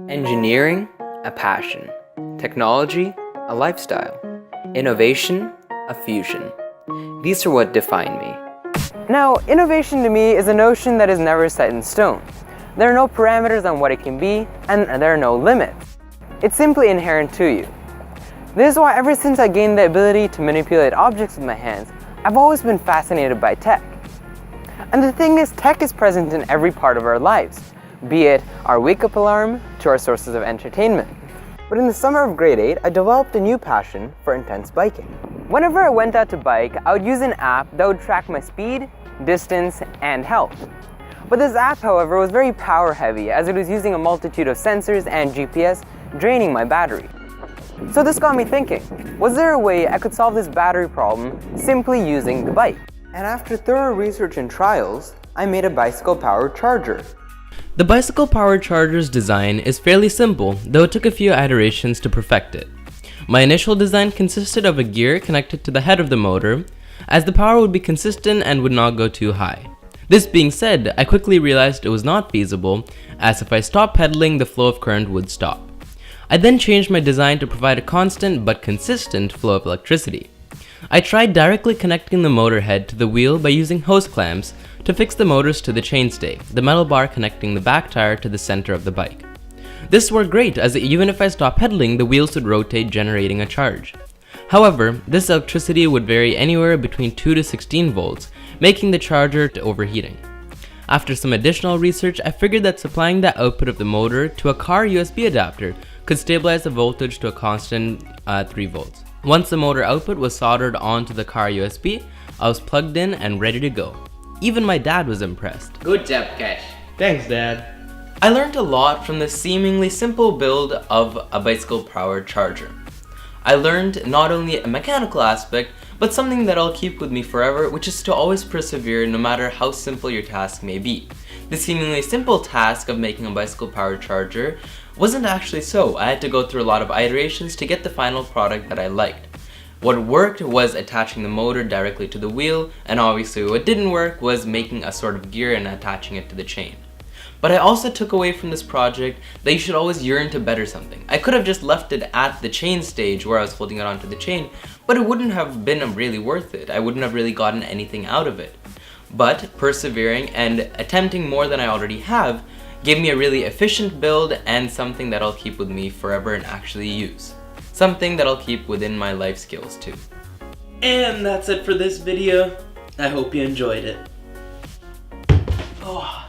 Engineering, a passion. Technology, a lifestyle. Innovation, a fusion. These are what define me. Now, innovation to me is a notion that is never set in stone. There are no parameters on what it can be, and there are no limits. It's simply inherent to you. This is why ever since I gained the ability to manipulate objects with my hands, I've always been fascinated by tech. And the thing is, tech is present in every part of our lives, be it our wake-up alarm to our sources of entertainment. But in the summer of grade 8, I developed a new passion for intense biking. Whenever I went out to bike, I would use an app that would track my speed, distance, and health. But this app, however, was very power heavy as it was using a multitude of sensors and GPS, draining my battery. So this got me thinking, was there a way I could solve this battery problem simply using the bike? And after thorough research and trials, I made a bicycle-powered charger. The bicycle-powered charger's design is fairly simple, though it took a few iterations to perfect it. My initial design consisted of a gear connected to the head of the motor, as the power would be consistent and would not go too high. This being said, I quickly realized it was not feasible, as if I stopped pedaling, the flow of current would stop. I then changed my design to provide a constant but consistent flow of electricity. I tried directly connecting the motor head to the wheel by using hose clamps to fix the motors to the chainstay, the metal bar connecting the back tire to the center of the bike. This worked great, as even if I stopped pedaling, the wheels would rotate, generating a charge. However, this electricity would vary anywhere between 2 to 16 volts, making the charger overheating. After some additional research, I figured that supplying the output of the motor to a car USB adapter could stabilize the voltage to a constant 3 volts. Once the motor output was soldered onto the car USB, I was plugged in and ready to go. Even my dad was impressed. Good job, Kash. Thanks, Dad. I learned a lot from this seemingly simple build of a bicycle-powered charger. I learned not only a mechanical aspect, but something that I'll keep with me forever, which is to always persevere no matter how simple your task may be. The seemingly simple task of making a bicycle-powered charger wasn't actually so. I had to go through a lot of iterations to get the final product that I liked. What worked was attaching the motor directly to the wheel, and obviously what didn't work was making a sort of gear and attaching it to the chain. But I also took away from this project that you should always yearn to better something. I could have just left it at the chain stage where I was holding it onto the chain, but it wouldn't have been really worth it. I wouldn't have really gotten anything out of it. But persevering and attempting more than I already have gave me a really efficient build and something that I'll keep with me forever and actually use. Something that I'll keep within my life skills too. And that's it for this video. I hope you enjoyed it. Oh.